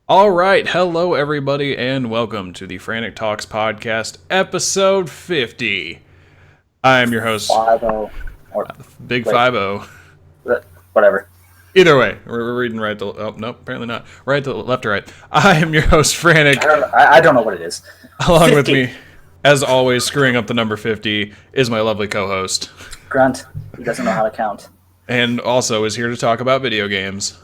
All right, hello everybody, and welcome to the Frantic Talks podcast, episode 50. I am your host, 50 or Big wait, 50. whatever. Either way, we're reading right to oh no, apparently not right to left to right. I am your host, Frantic. I don't know what it is. Along 50. with me, as always, screwing up the number 50 is my lovely co-host, Grunt. He doesn't know how to count. and also is here to talk about video games.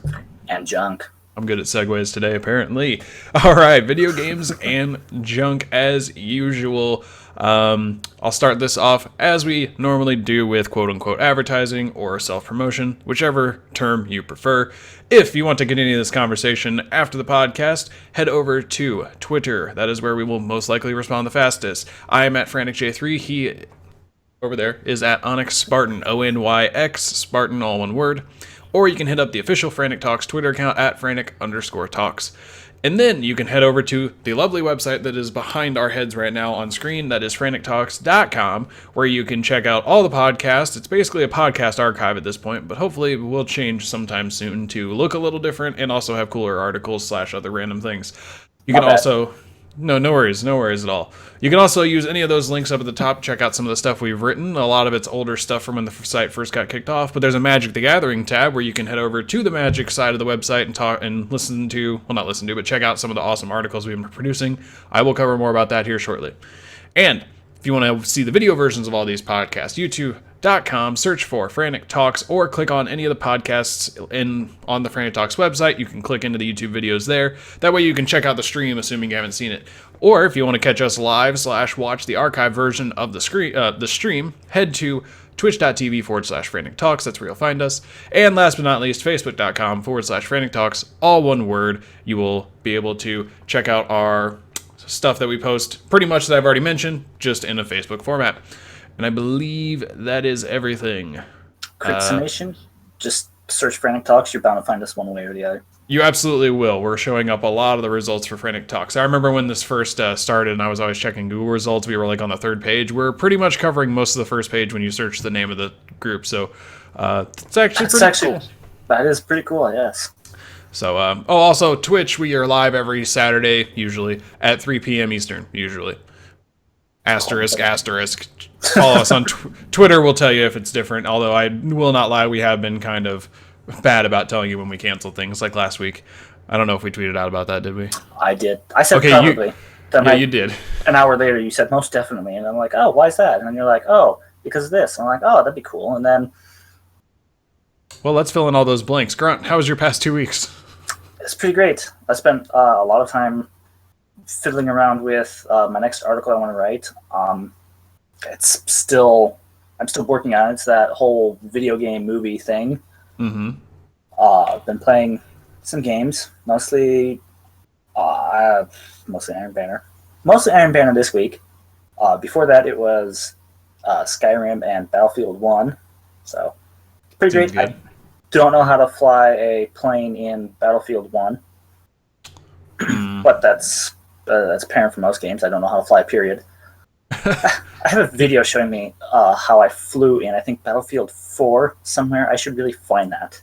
And junk. I'm good at segues today, apparently. All right, video games and junk as usual. I'll start this off as we normally do with quote-unquote advertising or self-promotion, whichever term you prefer. If you want to continue this conversation after the podcast, head over to Twitter. That is where we will most likely respond the fastest. I am at FranticJ3. He over there is at Onyx Spartan, ONYX Spartan, all one word. Or you can hit up the official Frantic Talks Twitter account at Frantic_Talks. And then you can head over to the lovely website that is behind our heads right now on screen. That is frantictalks.com, where you can check out all the podcasts. It's basically a podcast archive at this point, but hopefully it will change sometime soon to look a little different and also have cooler articles / other random things. You can also... No worries at all. You can also use any of those links up at the top, check out some of the stuff we've written. A lot of it's older stuff from when the site first got kicked off, but there's a Magic the Gathering tab where you can head over to the Magic side of the website and talk and listen to, well, not listen to, but check out some of the awesome articles we've been producing. I will cover more about that here shortly. And if you want to see the video versions of all these podcasts, youtube.com, search for Frantic Talks, or click on any of the podcasts on the Frantic Talks website. You can click into the YouTube videos there. That way you can check out the stream, assuming you haven't seen it. Or if you want to catch us live / watch the archive version of the stream, head to twitch.tv/Frantic Talks. That's where you'll find us. And last but not least, facebook.com/Frantic Talks, all one word. You will be able to check out our stuff that we post, pretty much that I've already mentioned, just in a Facebook format. And I believe that is everything. Quick summation. Just search Frantic Talks. You're bound to find us one way or the other. You absolutely will. We're showing up a lot of the results for Frantic Talks. I remember when this first started and I was always checking Google results. We were like on the third page. We're pretty much covering most of the first page when you search the name of the group. So it's actually pretty cool. That is pretty cool, yes. So, also Twitch, we are live every Saturday, usually, at 3 p.m. Eastern, usually. Asterisk. Follow us on Twitter, will tell you if it's different, although I will not lie, we have been kind of bad about telling you when we cancel things, like last week. I don't know if we tweeted out about that, did we? I did. I said probably. You did. An hour later, you said most definitely, and I'm like, oh, why is that? And then you're like, oh, because of this. And I'm like, oh, that'd be cool. And then... Well, let's fill in all those blanks. Grunt, how was your past 2 weeks? It's pretty great. I spent a lot of time fiddling around with my next article I want to write. I'm still working on it. It's that whole video game movie thing. Mm-hmm. I've been playing some games, mostly Iron Banner. Mostly Iron Banner this week. Before that, it was Skyrim and Battlefield 1. So, it's pretty great. Good. I don't know how to fly a plane in Battlefield 1. But that's apparent for most games. I don't know how to fly, period. I have a video showing me how I flew in, I think, Battlefield 4 somewhere. I should really find that.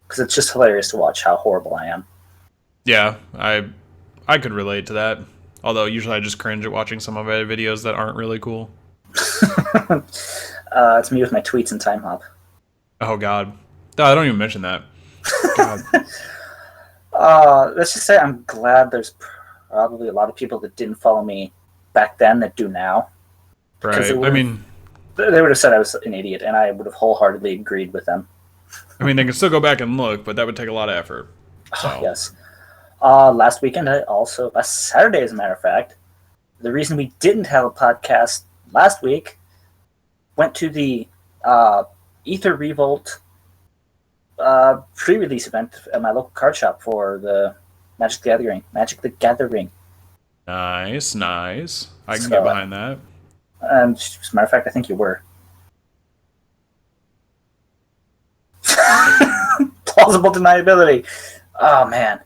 Because it's just hilarious to watch how horrible I am. Yeah, I could relate to that. Although, usually I just cringe at watching some of my videos that aren't really cool. It's me with my tweets and time hop. Oh, God. No, I don't even mention that. God. Let's just say I'm glad there's probably a lot of people that didn't follow me back then that do now. Right. They would have said I was an idiot, and I would have wholeheartedly agreed with them. I mean, they can still go back and look, but that would take a lot of effort. So. Yes. Last weekend, last Saturday, as a matter of fact, the reason we didn't have a podcast last week went to the Ether Revolt pre-release event at my local card shop for the Magic the Gathering. Nice. I can get behind that. As a matter of fact, I think you were. Plausible deniability. Oh, man.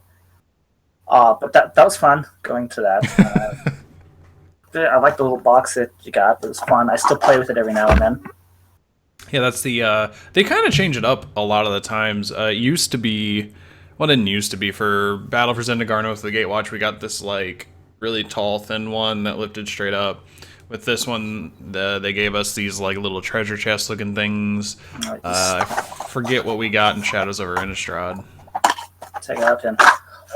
But that was fun, going to that. I like the little box that you got. It was fun. I still play with it every now and then. Yeah, that's the... they kind of change it up a lot of the times. It used to be Well, it didn't used to be. For Battle for Zendikar with the Gatewatch, we got this like really tall, thin one that lifted straight up. With this one, they gave us these like little treasure chest looking things. Nice. I forget what we got in Shadows over Innistrad. Take it out, then.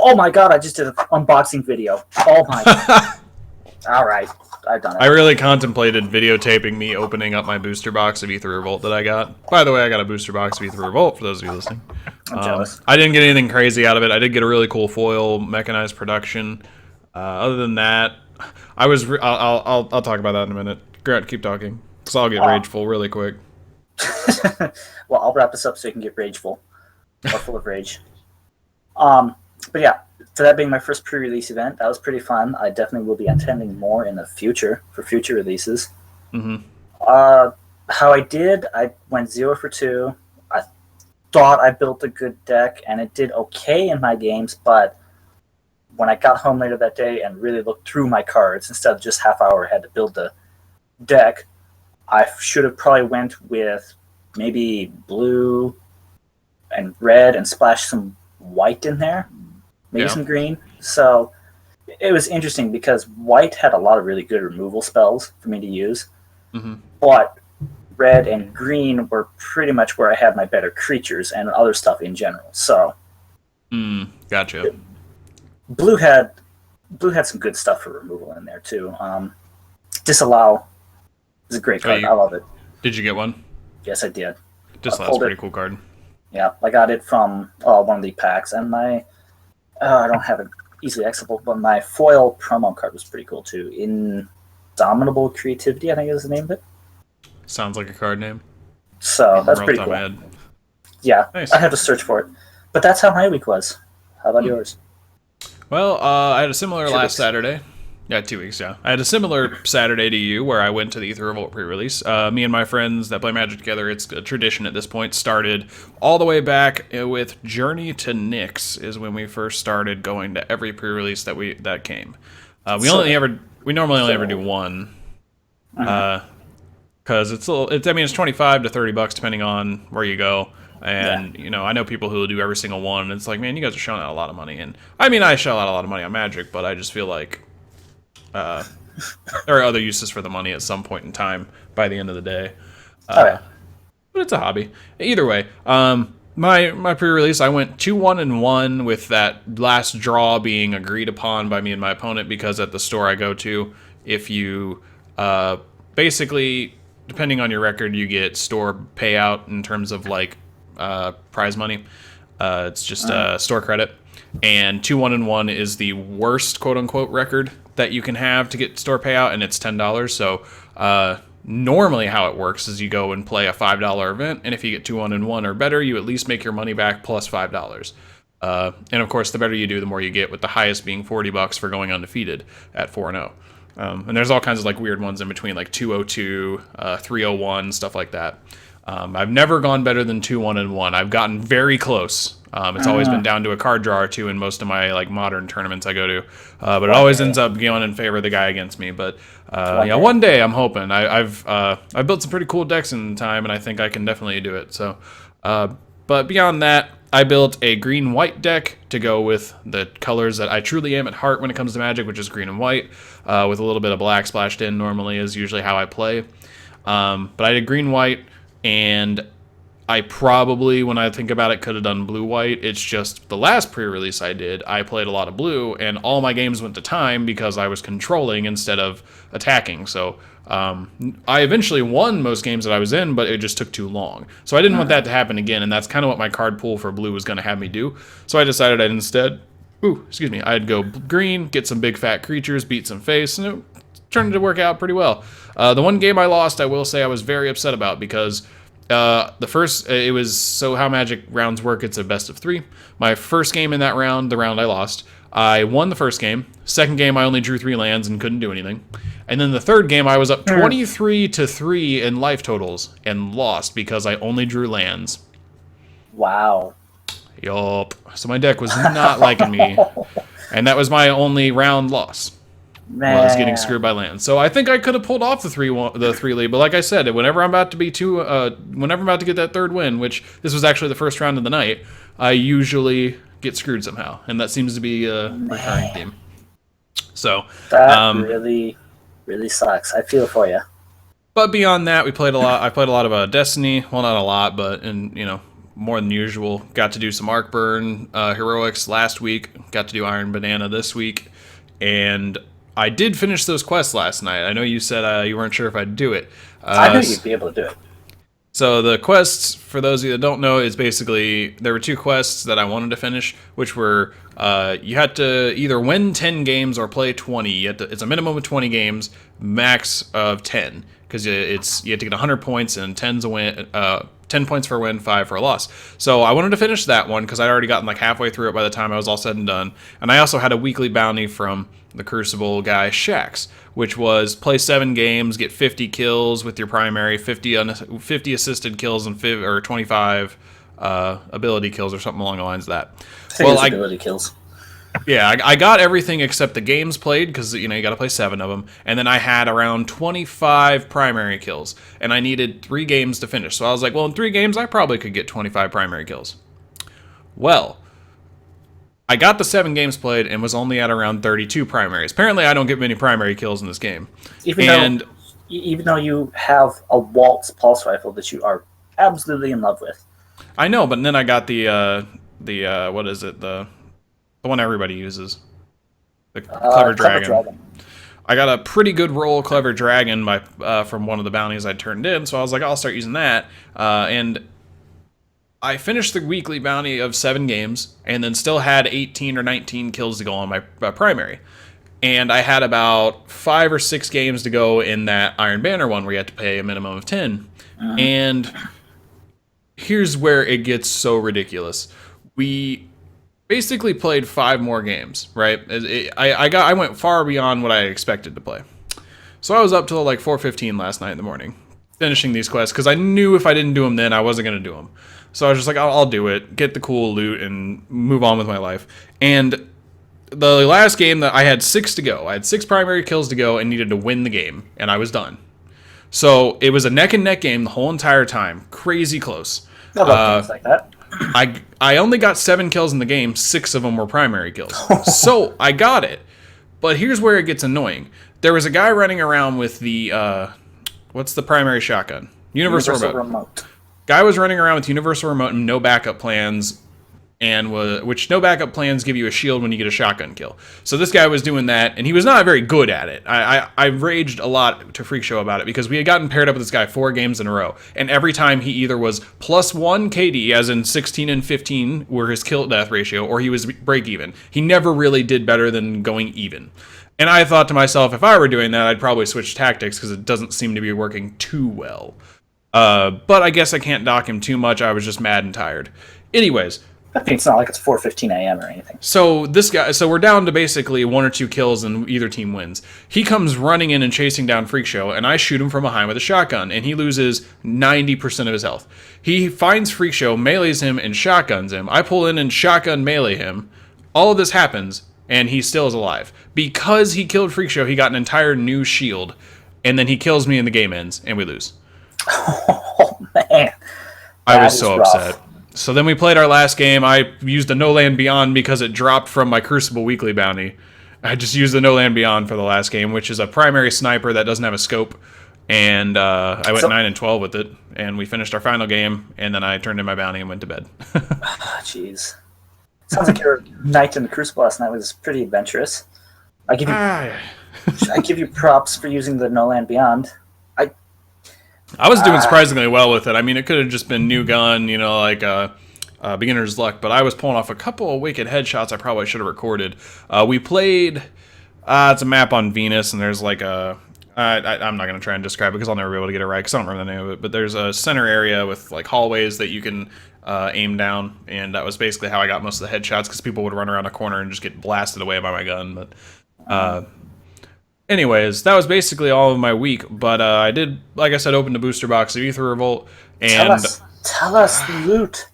Oh my god, I just did an unboxing video. Oh my god. Alright, I've done it. I really contemplated videotaping me opening up my booster box of Ether Revolt that I got. By the way, I got a booster box of Ether Revolt, for those of you listening. I'm jealous. I didn't get anything crazy out of it. I did get a really cool foil mechanized production. Other than that, I'll talk about that in a minute. Grunt, keep talking, because I'll get rageful really quick. Well, I'll wrap this up so you can get rageful. Or full of rage. But yeah, for that being my first pre-release event, that was pretty fun. I definitely will be attending more in the future for future releases. Mm-hmm. How I did, I went 0 for 2. I thought I built a good deck, and it did okay in my games, but when I got home later that day and really looked through my cards, instead of just half hour I had to build the deck, I should have probably went with maybe blue and red and splashed some white in there. Maybe some green. So it was interesting because white had a lot of really good removal spells for me to use. Mm-hmm. But red and green were pretty much where I had my better creatures and other stuff in general. So gotcha. Blue had some good stuff for removal in there too. Disallow is a great card. I love it. Did you get one? Yes, I did. Disallow's a pretty cool card. Yeah, I got it from one of the packs, and my I don't have it easily accessible, but my foil promo card was pretty cool too. Indomitable Creativity, I think is the name of it. Sounds like a card name. So that's pretty cool. Yeah, nice. I had to search for it. But that's how my week was. How about yours? Well, I had a similar last Saturday. Yeah, 2 weeks, yeah. I had a similar Saturday to you where I went to the Ether Revolt pre-release. Me and my friends that play Magic together, it's a tradition at this point, started all the way back with Journey to Nyx is when we first started going to every pre-release that came. We normally only ever do one. Because it's 25 to $30 depending on where you go. And, I know people who will do every single one. And it's like, man, you guys are shelling out a lot of money. And I shell out a lot of money on Magic, but I just feel like there are other uses for the money at some point in time by the end of the day. But it's a hobby. Either way, my pre-release, I went 2-1-1 with that last draw being agreed upon by me and my opponent because at the store I go to, if you basically, depending on your record, you get store payout in terms of like prize money. It's just store credit. And 2-1-1 is the worst quote-unquote record that you can have to get store payout, and it's $10. So normally how it works is you go and play a $5 event, and if you get 2-1-1 or better, you at least make your money back plus $5. And of course, the better you do, the more you get, with the highest being $40 for going undefeated at 4-0. And there's all kinds of like weird ones in between, like 202, 301, stuff like that. I've never gone better than 2-1-1. I've gotten very close. It's always been down to a card draw or two in most of my like modern tournaments I go to, but it always ends up going in favor of the guy against me. But one day I'm hoping. I've built some pretty cool decks in time, and I think I can definitely do it. So, but beyond that, I built a green-white deck to go with the colors that I truly am at heart when it comes to Magic, which is green and white, with a little bit of black splashed in. Normally is usually how I play, but I did green-white. And I probably, when I think about it, could have done blue-white. It's just the last pre-release I did, I played a lot of blue, and all my games went to time because I was controlling instead of attacking. So I eventually won most games that I was in, but it just took too long. So I didn't want that to happen again, and that's kind of what my card pool for blue was going to have me do. So I decided I'd instead, I'd go green, get some big fat creatures, beat some face, and it turned to work out pretty well. The one game I lost, I will say I was very upset about because the first, it was, so how Magic rounds work, it's a best of 3. My first game in that round, the round I lost, I won the first game. Second game, I only drew 3 lands and couldn't do anything. And then the third game, I was up 23-3 in life totals and lost because I only drew lands. Wow. Yup. So my deck was not liking me. And that was my only round loss. Man. Well, I was getting screwed by land. So I think I could have pulled off the 3 lead, but like I said, whenever I'm about to get that third win, which this was actually the first round of the night, I usually get screwed somehow, and that seems to be a recurring theme. So that really sucks. I feel for you. But beyond that, we played a lot. I played a lot of Destiny. Well, not a lot, but more than usual. Got to do some Arcburn heroics last week. Got to do Iron Banana this week, and I did finish those quests last night. I know you said you weren't sure if I'd do it. I knew you'd be able to do it. So the quests, for those of you that don't know, is basically there were 2 quests that I wanted to finish, which were you had to either win 10 games or play 20. It's a minimum of 20 games, max of 10, because you have to get 100 points and 10's a win. 10 points for a win, 5 for a loss. So I wanted to finish that one because I'd already gotten like halfway through it by the time I was all said and done. And I also had a weekly bounty from the Crucible guy, Shax, which was play 7 games, get 50 kills with your primary, 50 assisted kills, and 25 ability kills or something along the lines of that. Ability kills. Yeah, I got everything except the games played because you got to play 7 of them, and then I had around 25 primary kills, and I needed 3 games to finish. So I was like, well, in 3 games I probably could get 25 primary kills. Well, I got the 7 games played and was only at around 32 primaries. Apparently, I don't get many primary kills in this game. Even though you have a Waltz pulse rifle that you are absolutely in love with. I know, but then I got the what is it, the one everybody uses, the Clever Dragon. I got a pretty good roll, Clever Dragon, from one of the bounties I turned in, so I was like, I'll start using that. And I finished the weekly bounty of 7 games, and then still had 18 or 19 kills to go on my primary. And I had about 5 or 6 games to go in that Iron Banner one where you had to pay a minimum of 10. And here's where it gets so ridiculous. We basically played 5 more games, right? I went far beyond what I expected to play. So I was up till like 4:15 last night in the morning, finishing these quests, because I knew if I didn't do them then, I wasn't going to do them. So I was just like, I'll do it, get the cool loot, and move on with my life. And the last game that I had 6 to go. I had 6 primary kills to go and needed to win the game, and I was done. So it was a neck-and-neck game the whole entire time. Crazy close. I love things like that. I only got 7 kills in the game. 6 of them were primary kills. So I got it. But here's where it gets annoying. There was a guy running around with the, what's the primary shotgun? Universal remote. Guy was running around with universal remote and no backup plans, which no backup plans give you a shield when you get a shotgun kill. So this guy was doing that, and he was not very good at it. I raged a lot to Freak Show about it because we had gotten paired up with this guy 4 games in a row, and every time he either was +1 KD, as in 16 and 15 were his kill-death ratio, or he was break-even. He never really did better than going even. And I thought to myself, if I were doing that, I'd probably switch tactics because it doesn't seem to be working too well. But I guess I can't dock him too much. I was just mad and tired. Anyways, I think it's not like it's 4:15 a.m. or anything. So we're down to basically 1 or 2 kills and either team wins. He comes running in and chasing down Freak Show, and I shoot him from behind with a shotgun, and he loses 90% of his health. He finds Freak Show, melees him, and shotguns him. I pull in and shotgun melee him. All of this happens, and he still is alive. Because he killed Freak Show, he got an entire new shield, and then he kills me and the game ends, and we lose. Oh, man. I was so upset. So then we played our last game. I used a No Land Beyond because it dropped from my Crucible weekly bounty. I just used the No Land Beyond for the last game, which is a primary sniper that doesn't have a scope. And I went 9 and 12 with it. And we finished our final game. And then I turned in my bounty and went to bed. Jeez. Sounds like your night in the Crucible last night was pretty adventurous. I give you props for using the No Land Beyond. I was doing surprisingly well with it. I mean, it could have just been new gun, like beginner's luck, but I was pulling off a couple of wicked headshots I probably should have recorded. We played, it's a map on Venus, and there's like I'm not going to try and describe it because I'll never be able to get it right because I don't remember the name of it, but there's a center area with like hallways that you can aim down, and that was basically how I got most of the headshots because people would run around a corner and just get blasted away by my gun, but... Anyways, that was basically all of my week, but I did, like I said, open the booster box of Ether Revolt, and... Tell us the loot.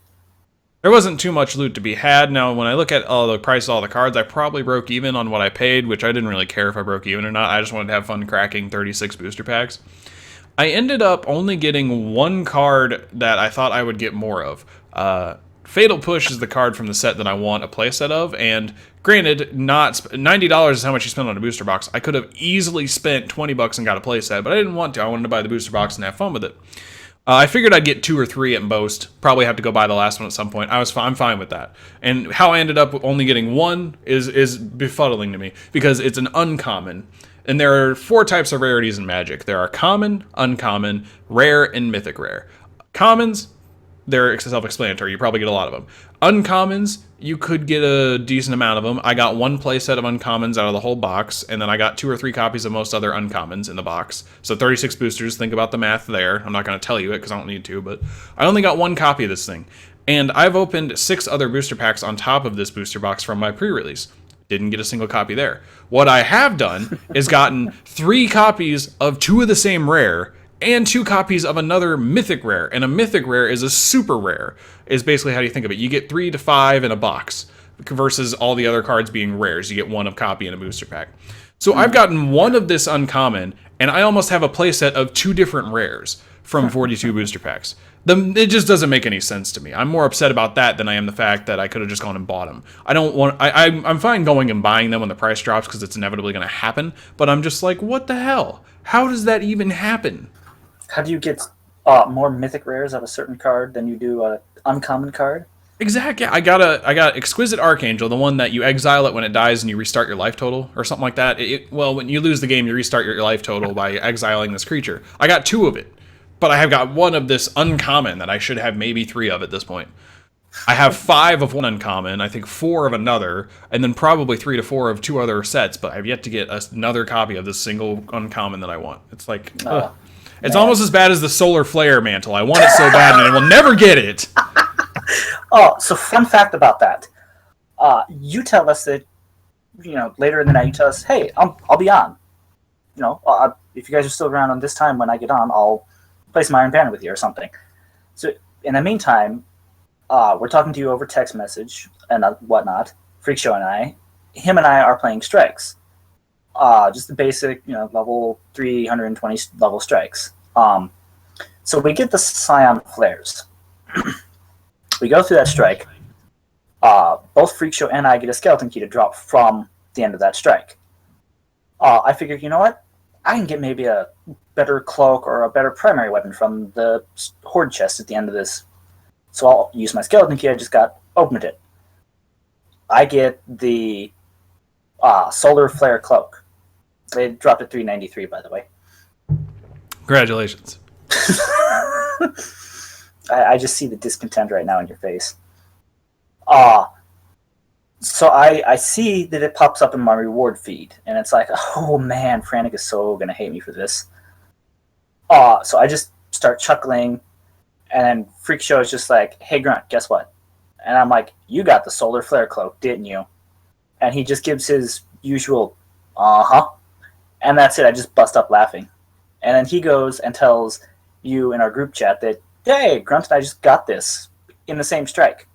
There wasn't too much loot to be had. Now, when I look at all the price of all the cards, I probably broke even on what I paid, which I didn't really care if I broke even or not. I just wanted to have fun cracking 36 booster packs. I ended up only getting 1 card that I thought I would get more of. Fatal Push is the card from the set that I want a playset of, and granted, not $90 is how much you spend on a booster box. I could have easily spent $20 and got a playset, but I didn't want to. I wanted to buy the booster box and have fun with it. I figured I'd get 2 or 3 at most. Probably have to go buy the last one at some point. I'm fine with that. And how I ended up only getting one is befuddling to me, because it's an uncommon. And there are 4 types of rarities in Magic. There are common, uncommon, rare, and mythic rare. Commons, they're self-explanatory. You probably get a lot of them. Uncommons, you could get a decent amount of them. I got 1 playset of uncommons out of the whole box, and then I got 2 or 3 copies of most other uncommons in the box. So 36 boosters, think about the math there. I'm not going to tell you it because I don't need to, but I only got 1 copy of this thing. And I've opened 6 other booster packs on top of this booster box from my pre-release. Didn't get a single copy there. What I have done is gotten 3 copies of 2 of the same rare, and 2 copies of another mythic rare. And a mythic rare is a super rare, is basically how you think of it. You get 3 to 5 in a box, versus all the other cards being rares. You get 1 of copy in a booster pack. So I've gotten 1 of this uncommon, and I almost have a playset of 2 different rares from 42 booster packs. It just doesn't make any sense to me. I'm more upset about that than I am the fact that I could have just gone and bought them. I'm fine going and buying them when the price drops, because it's inevitably going to happen, but I'm just like, what the hell? How does that even happen? How do you get more mythic rares of a certain card than you do an uncommon card? Exactly. I got Exquisite Archangel, the one that you exile it when it dies and you restart your life total, or something like that. When you lose the game, you restart your life total by exiling this creature. I got 2 of it, but I have got 1 of this uncommon that I should have maybe 3 of at this point. I have 5 of 1 uncommon, I think 4 of another, and then probably 3 to 4 of 2 other sets, but I've yet to get another copy of this single uncommon that I want. It's like, it's almost as bad as the Solar Flare mantle. I want it so bad, and I will never get it. So fun fact about that. You tell us that, later in the night, you tell us, hey, I'll be on. If you guys are still around on this time when I get on, I'll play some Iron Banner with you or something. So in the meantime, we're talking to you over text message and whatnot. Freak Show and I. Him and I are playing strikes. Just the basic, level 320 level strikes. So we get the Scion Flares. We go through that strike. Both Freak Show and I get a skeleton key to drop from the end of that strike. I figured, you know what? I can get maybe a better cloak or a better primary weapon from the Horde chest at the end of this. So I'll use my skeleton key I just got, opened it. I get the Solar Flare cloak. They dropped at 393, by the way. Congratulations. I just see the discontent right now in your face. So I see that it pops up in my reward feed, and it's like, oh man, Frantic is so going to hate me for this. So I just start chuckling, and Freak Show is just like, hey Grunt, guess what? And I'm like, you got the Solar Flare cloak, didn't you? And he just gives his usual, uh-huh. And that's it, I just bust up laughing. And then he goes and tells you in our group chat that, hey, Grunt and I just got this in the same strike.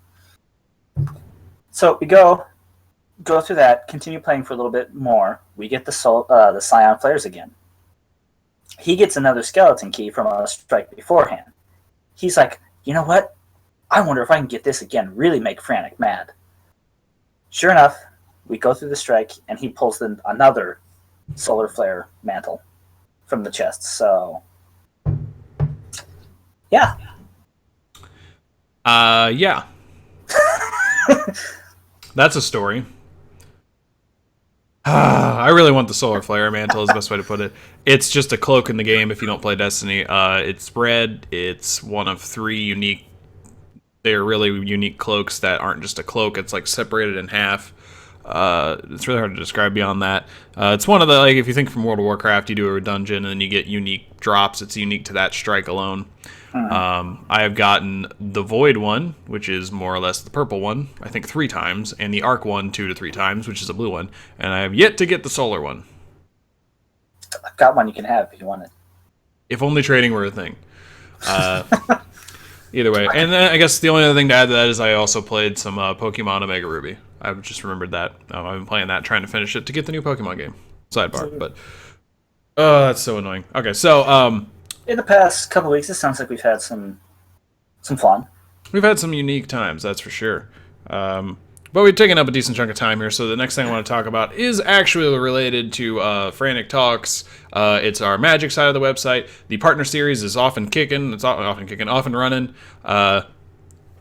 So we go through that, continue playing for a little bit more. We get the Scion Flares again. He gets another skeleton key from a strike beforehand. He's like, you know what? I wonder if I can get this again, really make Frantic mad. Sure enough, we go through the strike, and he pulls another Solar Flare mantle from the chest. So, yeah. Yeah. That's a story. I really want the Solar Flare mantle is the best way to put it. It's just a cloak in the game if you don't play Destiny. It's red. It's one of 3 unique... They're really unique cloaks that aren't just a cloak. It's like separated in half. It's really hard to describe beyond that. It's one of the, like, if you think from World of Warcraft, you do a dungeon and then you get unique drops. It's unique to that strike alone. I have gotten the Void one, which is more or less the purple one, I think 3 times, and the Arc one 2 to 3 times, which is a blue one, and I have yet to get the Solar one. I've got one you can have if you want it. If only trading were a thing. Either way. And then I guess the only other thing to add to that is I also played some Pokemon Omega Ruby. I've just remembered that. I've been playing that, trying to finish it to get the new Pokemon game. Sidebar, but... Oh, that's so annoying. Okay, so... in the past couple of weeks, it sounds like we've had some fun. We've had some unique times, that's for sure. But we've taken up a decent chunk of time here, so the next thing I want to talk about is actually related to Frantic Talks. It's our Magic side of the website. The partner series is often kicking. It's often kicking, often running. A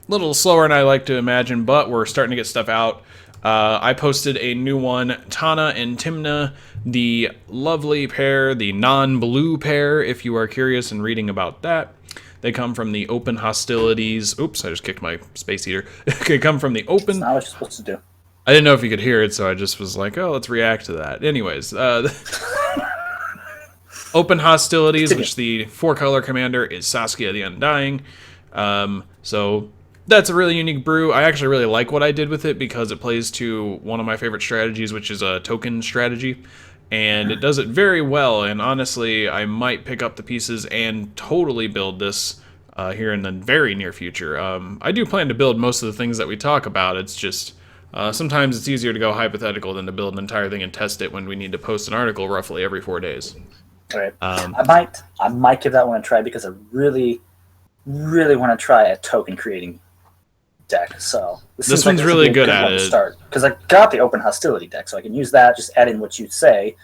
little slower than I like to imagine, but we're starting to get stuff out. I posted a new one, Tana and Timna, the lovely pair, the non-blue pair, if you are curious and reading about that. They come from the open hostilities. Oops, I just kicked my space heater. They come from the open. That's not what you're supposed to do. I didn't know if you could hear it, so I just was like, oh, let's react to that. Anyways, open hostilities, which the 4-color commander is Saskia the Undying. So that's a really unique brew. I actually really like what I did with it because it plays to one of my favorite strategies, which is a token strategy. And it does it very well, and honestly, I might pick up the pieces and totally build this here in the very near future. I do plan to build most of the things that we talk about. It's just sometimes it's easier to go hypothetical than to build an entire thing and test it when we need to post an article roughly every 4 days. All right. I might give that one a try because I really, really want to try a token creating deck. So this one's really good at it. Because I got the open hostility deck, so I can use that. Just add in what you say,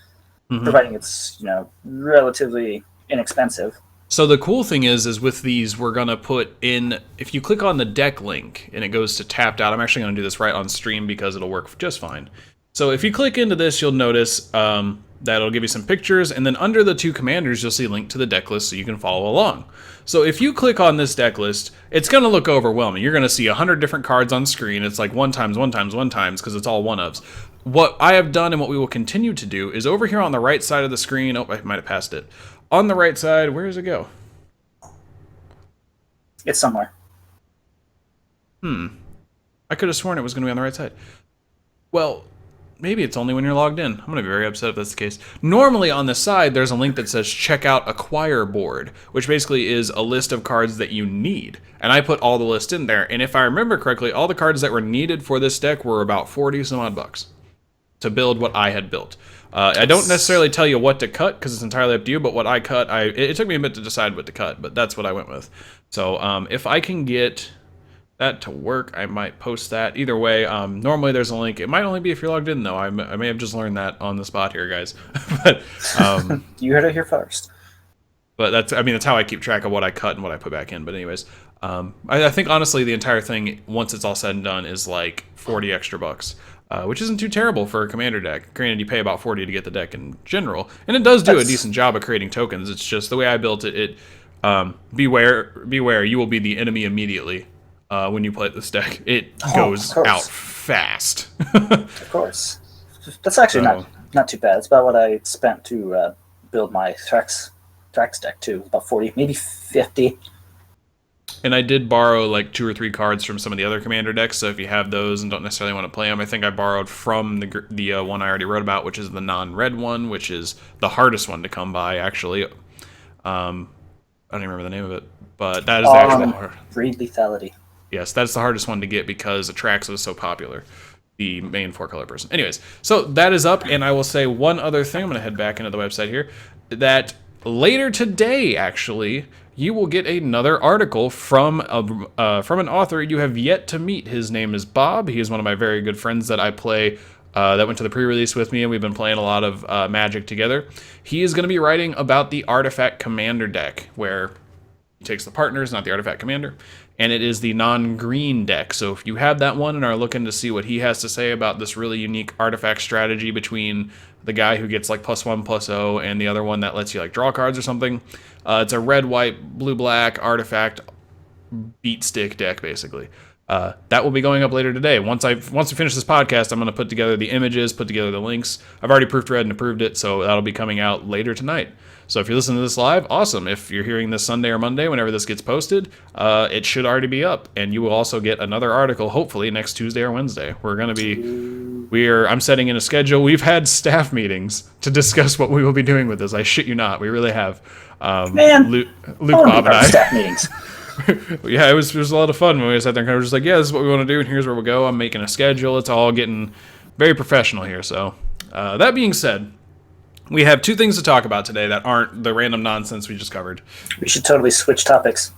providing it's relatively inexpensive. So the cool thing is with these, we're gonna put in. If you click on the deck link and it goes to tapped out, I'm actually gonna do this right on stream because it'll work just fine. So if you click into this, you'll notice that it'll give you some pictures, and then under the 2 commanders, you'll see a link to the deck list so you can follow along. So if you click on this deck list, it's going to look overwhelming. You're going to see 100 different cards on screen. It's like 1 times, 1 times, 1 times, because it's all one-ofs. What I have done and what we will continue to do is over here on the right side of the screen, oh, I might have passed it. On the right side, where does it go? It's somewhere. I could have sworn it was going to be on the right side. Well, maybe it's only when you're logged in. I'm going to be very upset if that's the case. Normally on the side, there's a link that says check out Acquire Board, which basically is a list of cards that you need. And I put all the list in there. And if I remember correctly, all the cards that were needed for this deck were about 40 some odd bucks to build what I had built. I don't necessarily tell you what to cut because it's entirely up to you, but what I cut, it took me a bit to decide what to cut, but that's what I went with. So if I can get that to work, I might post that. Either way, normally there's a link. It might only be if you're logged in, though. I may have just learned that on the spot here, guys. But you heard it here first. But that's how I keep track of what I cut and what I put back in. But anyways, I think honestly the entire thing, once it's all said and done, is like 40 extra bucks, which isn't too terrible for a commander deck. Granted, you pay about 40 to get the deck in general, and it does do a decent job of creating tokens. It's just the way I built it. Beware, you will be the enemy immediately. When you play this deck, it goes out fast. Of course. That's actually not too bad. It's about what I spent to build my Thrax deck, too. About 40, maybe 50. And I did borrow like 2 or 3 cards from some of the other commander decks, so if you have those and don't necessarily want to play them, I think I borrowed from the one I already wrote about, which is the non-red one, which is the hardest one to come by, actually. I don't even remember the name of it, but that is the actual Breed Lethality. Yes, that's the hardest one to get because Atraxa is so popular, the main 4-color person. Anyways, so that is up, and I will say one other thing. I'm going to head back into the website here. That later today, actually, you will get another article from an author you have yet to meet. His name is Bob. He is one of my very good friends that I play, that went to the pre-release with me, and we've been playing a lot of Magic together. He is going to be writing about the Artifact Commander deck, where he takes the partners, not the Artifact Commander, and it is the non-green deck. So if you have that one and are looking to see what he has to say about this really unique artifact strategy between the guy who gets like +1/+0 and the other one that lets you like draw cards or something, it's a red, white, blue, black artifact beat stick deck basically. That will be going up later today. Once we finish this podcast, I'm going to put together the images, put together the links. I've already proofread and approved it, so that'll be coming out later tonight. So if you're listening to this live, awesome. If you're hearing this Sunday or Monday, whenever this gets posted, it should already be up. And you will also get another article, hopefully, next Tuesday or Wednesday. I'm setting in a schedule. We've had staff meetings to discuss what we will be doing with this. I shit you not. We really have. Man, Luke, Bob, and I. Staff meetings. Yeah, it was a lot of fun when we sat there and kind of just like, yeah, this is what we want to do, and here's where we'll go. I'm making a schedule. It's all getting very professional here. So that being said, we have 2 things to talk about today that aren't the random nonsense we just covered. We should totally switch topics.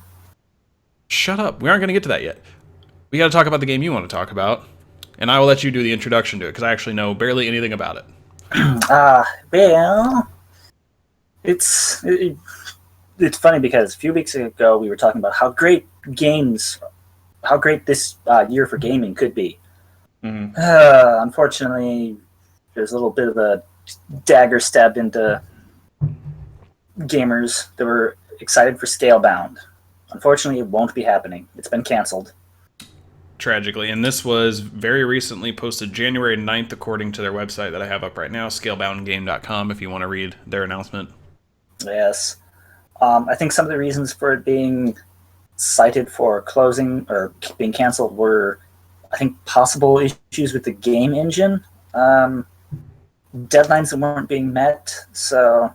Shut up. We aren't going to get to that yet. We got to talk about the game you want to talk about, and I will let you do the introduction to it because I actually know barely anything about it. Well, it's funny because a few weeks ago we were talking about how great this year for gaming could be. Mm-hmm. Unfortunately, there's a little bit of a dagger stabbed into gamers that were excited for Scalebound. Unfortunately, it won't be happening. It's been canceled. Tragically, and this was very recently posted January 9th according to their website that I have up right now, scaleboundgame.com, if you want to read their announcement. Yes. I think some of the reasons for it being cited for closing or being canceled were, I think, possible issues with the game engine, deadlines that weren't being met, so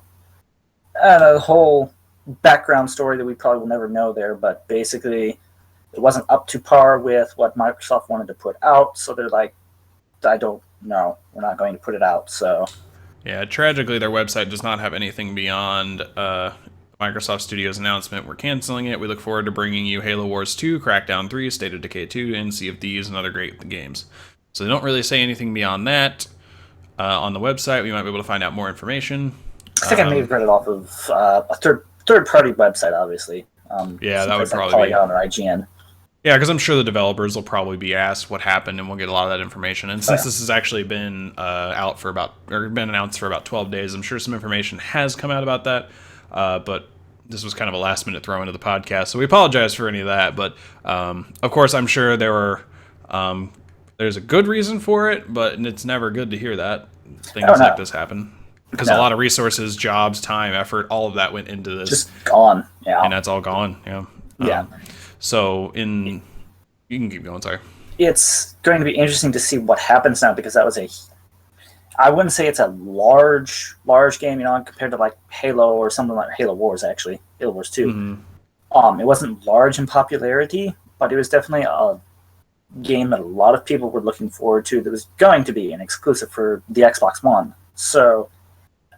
a whole background story that we probably will never know there, but basically it wasn't up to par with what Microsoft wanted to put out, so they're like, I don't know, we're not going to put it out. So yeah, tragically their website does not have anything beyond Microsoft Studios announcement. We're canceling it. We look forward to bringing you Halo Wars 2, Crackdown 3, State of Decay 2, and Sea of Thieves and other great games. So they don't really say anything beyond that. On the website, we might be able to find out more information. I think I may have read it off of a third-party website, obviously. Yeah, that would probably Polygon or IGN. Yeah, because I'm sure the developers will probably be asked what happened, and we'll get a lot of that information. And since this has actually been been announced for about 12 days, I'm sure some information has come out about that. But this was kind of a last-minute throw into the podcast, so we apologize for any of that. But of course, I'm sure there's a good reason for it, but it's never good to hear that things like this happen. Because a lot of resources, jobs, time, effort, all of that went into this. Just gone, yeah. And that's all gone, yeah. Yeah. So you can keep going, sorry. It's going to be interesting to see what happens now, because that was I wouldn't say it's a large game, compared to like Halo or something like Halo Wars, actually. Halo Wars 2. Mm-hmm. It wasn't large in popularity, but it was definitely a game that a lot of people were looking forward to that was going to be an exclusive for the Xbox One. So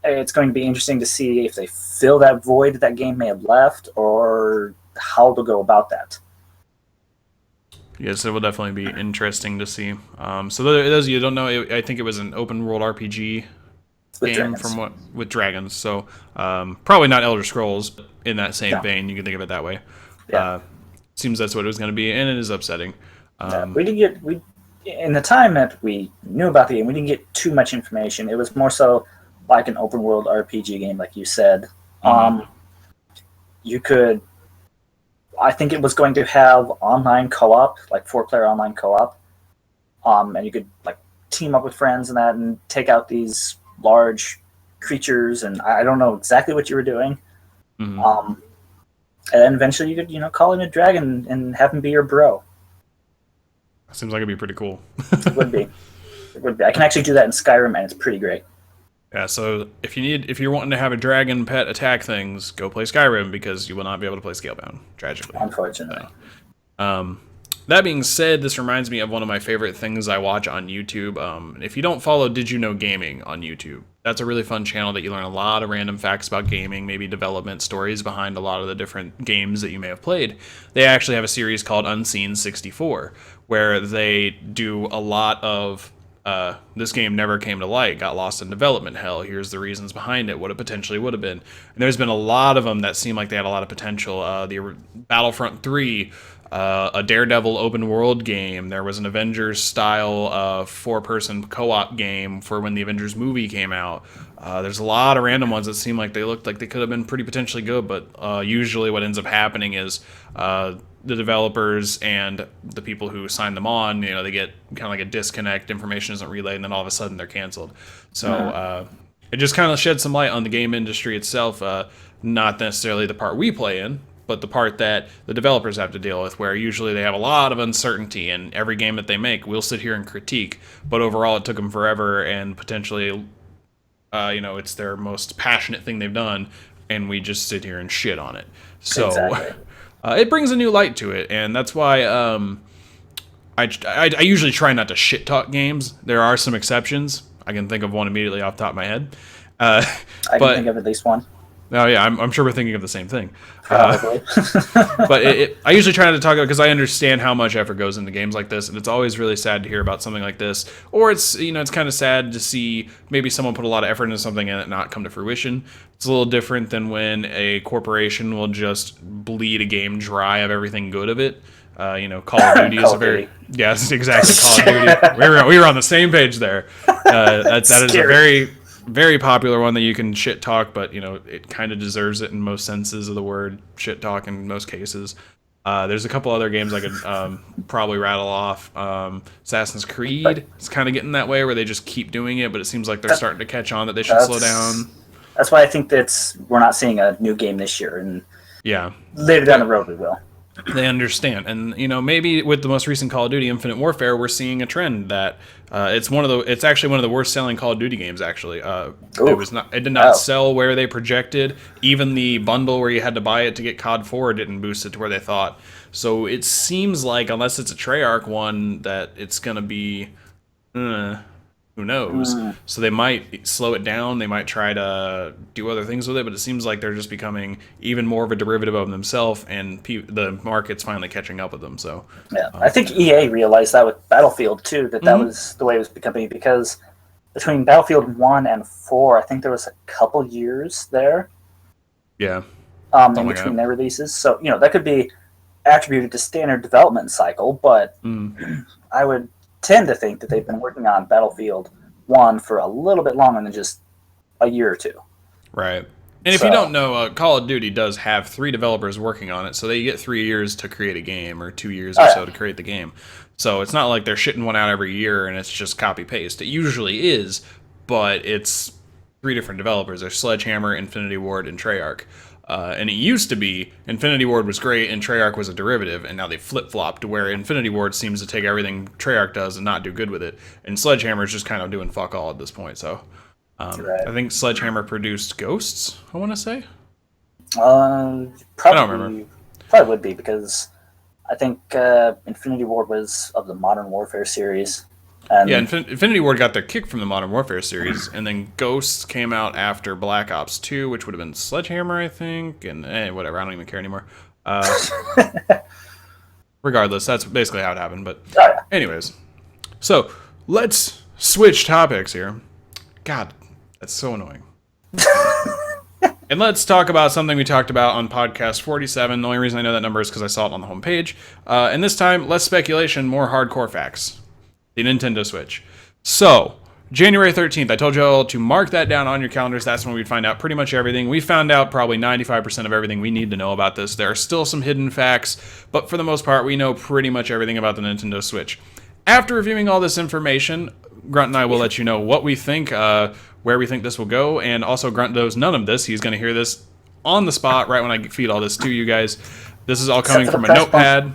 it's going to be interesting to see if they fill that void that game may have left, or how to go about that. Yes, it will definitely be interesting to see. So those of you who don't know, I think it was an open world RPG game with dragons. So probably not Elder Scrolls, but in that same vein, you can think of it that way. Yeah. Seems that's what it was going to be, and it is upsetting. We didn't get in the time that we knew about the game, we didn't get too much information. It was more so like an open world RPG game, like you said. You could. I think it was going to have online co-op, like 4-player online co-op, and you could like team up with friends and that, and take out these large creatures. And I don't know exactly what you were doing. Mm-hmm. And then eventually you could, call in a dragon and have him be your bro. Seems like it'd be pretty cool. It would be. It would be. I can actually do that in Skyrim, and it's pretty great. Yeah, so if you're wanting to have a dragon pet attack things, go play Skyrim, because you will not be able to play Scalebound, tragically. Unfortunately. That being said, this reminds me of one of my favorite things I watch on YouTube. If you don't follow Did You Know Gaming on YouTube, that's a really fun channel that you learn a lot of random facts about gaming, maybe development stories behind a lot of the different games that you may have played. They actually have a series called Unseen 64, where they do a lot of this game never came to light, got lost in development hell, here's the reasons behind it, what it potentially would have been. And there's been a lot of them that seem like they had a lot of potential. The Battlefront 3, a Daredevil open world game. There was an Avengers style 4-person co-op game for when the Avengers movie came out. There's a lot of random ones that seem like they looked like they could have been pretty potentially good, but usually what ends up happening is the developers and the people who sign them on, they get kind of like a disconnect, information isn't relayed, and then all of a sudden they're canceled. So it just kind of sheds some light on the game industry itself, not necessarily the part we play in, but the part that the developers have to deal with, where usually they have a lot of uncertainty, and every game that they make, we'll sit here and critique, but overall it took them forever, and potentially, it's their most passionate thing they've done, and we just sit here and shit on it. So exactly. It brings a new light to it, and that's why I usually try not to shit talk games. There are some exceptions. I can think of one immediately off the top of my head. I can think of at least one. Oh yeah, I'm sure we're thinking of the same thing. Probably. But I usually try not to talk about because I understand how much effort goes into games like this, and it's always really sad to hear about something like this. Or it's kind of sad to see maybe someone put a lot of effort into something and it not come to fruition. It's a little different than when a corporation will just bleed a game dry of everything good of it. Call of Duty is a very yes, exactly. Call of Duty. We were on the same page there. That is a very very popular one that you can shit talk, but it kind of deserves it in most senses of the word shit talk in most cases. There's a couple other games I could probably rattle off. Assassin's Creed is kind of getting that way where they just keep doing it, but it seems like they're starting to catch on that they should slow down. That's why I think we're not seeing a new game this year, and later down the road we will. They understand, and maybe with the most recent Call of Duty Infinite Warfare, we're seeing a trend that it's actually one of the worst selling Call of Duty games. Actually, it did not sell where they projected. Even the bundle where you had to buy it to get COD 4 didn't boost it to where they thought. So it seems like unless it's a Treyarch one, that it's gonna be. Who knows? So they might slow it down. They might try to do other things with it, but it seems like they're just becoming even more of a derivative of themselves, and the market's finally catching up with them. So yeah, I think EA realized that with Battlefield too, that was the way it was becoming, because between Battlefield 1 and 4, I think there was a couple years there. Yeah. In between their releases. So, that could be attributed to standard development cycle, but I would tend to think that they've been working on Battlefield 1 for a little bit longer than just a year or two. Right. And if you don't know, Call of Duty does have 3 developers working on it, so they get 3 years to create a game, or 2 years or so to create the game. So it's not like they're shitting one out every year and it's just copy-paste. It usually is, but it's 3 different developers. There's Sledgehammer, Infinity Ward, and Treyarch. And it used to be Infinity Ward was great and Treyarch was a derivative, and now they flip-flopped to where Infinity Ward seems to take everything Treyarch does and not do good with it, and Sledgehammer is just kind of doing fuck all at this point. So I think Sledgehammer produced Ghosts, I want to say. Probably, I don't remember. Probably would be, because I think Infinity Ward was of the Modern Warfare series. And Infinity Ward got their kick from the Modern Warfare series, and then Ghosts came out after Black Ops 2, which would have been Sledgehammer, I think, and whatever, I don't even care anymore. Regardless, that's basically how it happened, but anyways. So, let's switch topics here. God, that's so annoying. And let's talk about something we talked about on podcast 47. The only reason I know that number is because I saw it on the homepage. And this time, less speculation, more hardcore facts. The Nintendo Switch. So, January 13th, I told you all to mark that down on your calendars. That's when we'd find out pretty much everything. We found out probably 95% of everything we need to know about this. There are still some hidden facts, but for the most part, we know pretty much everything about the Nintendo Switch. After reviewing all this information, Grunt and I will let you know what we think, where we think this will go, and also Grunt knows none of this. He's going to hear this on the spot right when I feed all this to you guys. This is all coming from a notepad.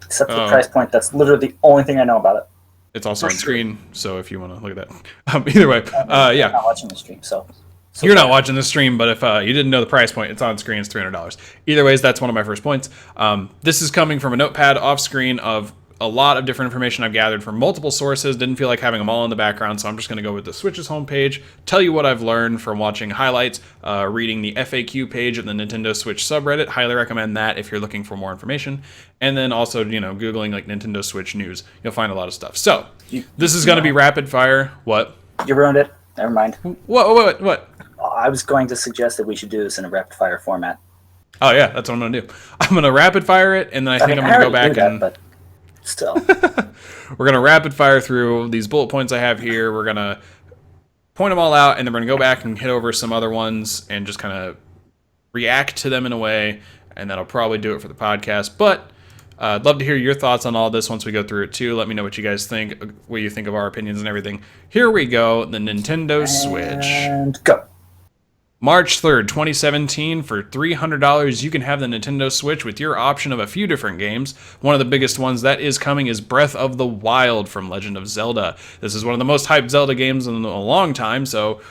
Except for the price point. That's literally the only thing I know about it. It's also on screen, so if you want to look at that. Either way, I'm not watching the stream, so you're not watching the stream, but if you didn't know the price point, it's on screen, it's $300. Either ways, that's one of my first points. This is coming from a notepad off screen of a lot of different information I've gathered from multiple sources. Didn't feel like having them all in the background, so I'm just going to go with the Switch's homepage, tell you what I've learned from watching highlights, reading the FAQ page of the Nintendo Switch subreddit. Highly recommend that if you're looking for more information. And then also, Googling like Nintendo Switch news. You'll find a lot of stuff. So, this is going to be rapid fire. What? You ruined it. Never mind. What? I was going to suggest that we should do this in a rapid fire format. Oh, yeah, that's what I'm going to do. I'm going to rapid fire it, and then I think I'm going to go back and... But still. We're going to rapid fire through these bullet points I have here. We're going to point them all out, and then we're going to go back and hit over some other ones and just kind of react to them in a way, and that'll probably do it for the podcast. But I'd love to hear your thoughts on all this once we go through it, too. Let me know what you guys think, what you think of our opinions and everything. Here we go, the Nintendo Switch. And go. March 3rd, 2017, for $300, you can have the Nintendo Switch with your option of a few different games. One of the biggest ones that is coming is Breath of the Wild from Legend of Zelda. This is one of the most hyped Zelda games in a long time, so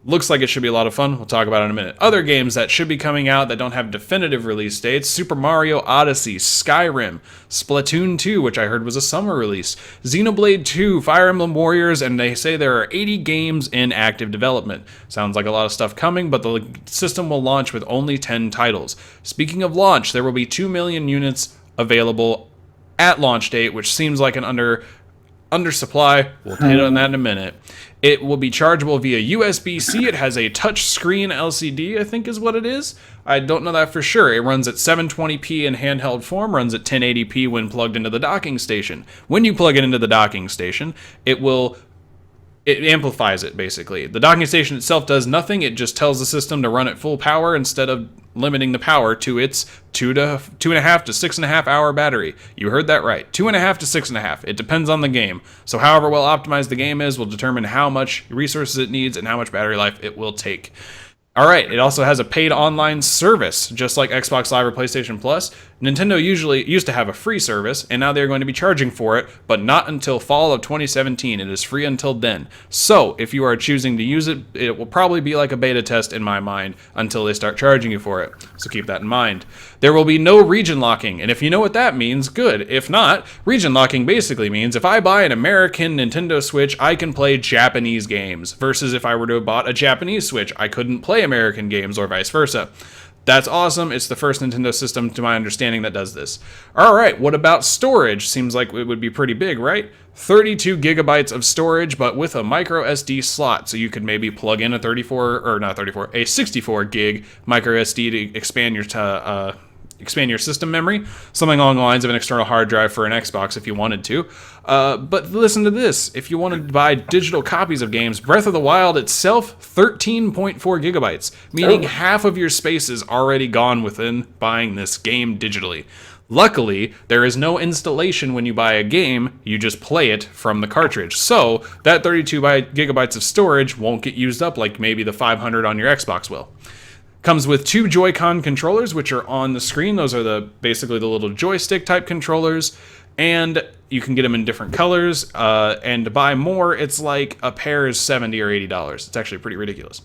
Looks like it should be a lot of fun. We'll talk about it in a minute. Other games that should be coming out that don't have definitive release dates: Super Mario Odyssey, Skyrim, Splatoon 2, which I heard was a summer release, Xenoblade 2, Fire Emblem Warriors, and they say there are 80 games in active development. Sounds like a lot of stuff coming, but the system will launch with only 10 titles. Speaking of launch, there will be 2 million units available at launch date, which seems like an undersupply. We'll hit on that in a minute. It will be chargeable via USB-C. It has a touch screen LCD, I think is what it is. I don't know that for sure. It runs at 720p in handheld form, runs at 1080p when plugged into the docking station. When you plug it into the docking station, it amplifies it, basically. The docking station itself does nothing. It just tells the system to run at full power instead of limiting the power to its 2.5 to 6.5 hour battery. You heard that right. 2.5 to 6.5. It depends on the game. So however well optimized the game is will determine how much resources it needs and how much battery life it will take. All right, it also has a paid online service, just like Xbox Live or PlayStation Plus. Nintendo usually used to have a free service, and now they're going to be charging for it, but not until fall of 2017. It is free until then. So, if you are choosing to use it, it will probably be like a beta test in my mind until they start charging you for it. So keep that in mind. There will be no region locking, and if you know what that means, good. If not, region locking basically means if I buy an American Nintendo Switch, I can play Japanese games, versus if I were to have bought a Japanese Switch, I couldn't play American games, or vice versa. That's awesome. It's the first Nintendo system, to my understanding, that does this. All right, what about storage? Seems like it would be pretty big, right? 32 gigabytes of storage, but with a micro SD slot, so you could maybe plug in a 64 gig micro SD to expand your system memory, something along the lines of an external hard drive for an Xbox if you wanted to. But listen to this. If you wanted to buy digital copies of games, Breath of the Wild itself, 13.4 gigabytes, meaning half of your space is already gone within buying this game digitally. Luckily, there is no installation when you buy a game, you just play it from the cartridge. So, that 32 gigabytes of storage won't get used up like maybe the 500 on your Xbox will. Comes with 2 Joy-Con controllers, which are on the screen. Those are basically the little joystick type controllers, and you can get them in different colors. And to buy more, it's like a pair is $70 or $80. It's actually pretty ridiculous.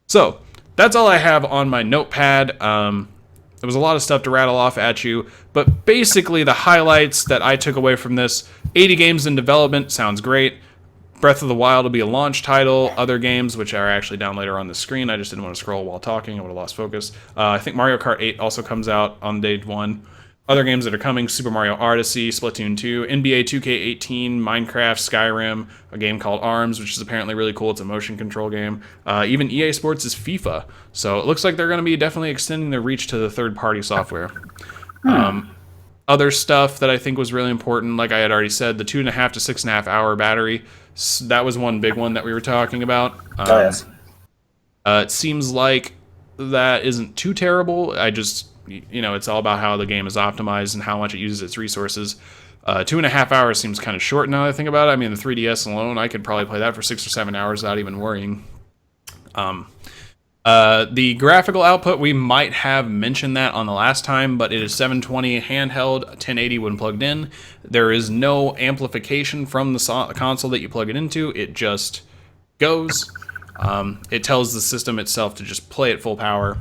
So that's all I have on my notepad. There was a lot of stuff to rattle off at you, but basically the highlights that I took away from this: 80 games in development, sounds great. Breath of the Wild will be a launch title. Other games, which are actually down later on the screen, I just didn't want to scroll while talking. I would have lost focus. I think Mario Kart 8 also comes out on day 1. Other games that are coming: Super Mario Odyssey, Splatoon 2, NBA 2K18, Minecraft, Skyrim, a game called ARMS, which is apparently really cool. It's a motion control game. Even EA Sports is FIFA. So it looks like they're going to be definitely extending their reach to the third-party software. Other stuff that I think was really important, like I had already said, the 2.5 to 6.5 hour battery. That was one big one that we were talking about. Yes. It seems like that isn't too terrible. It's all about how the game is optimized and how much it uses its resources. 2.5 hours seems kind of short now that I think about it. I mean, the 3DS alone, I could probably play that for 6 or 7 hours without even worrying. The graphical output, we might have mentioned that on the last time, but it is 720 handheld, 1080 when plugged in. There is no amplification from the console that you plug it into. It just goes. It tells the system itself to just play at full power.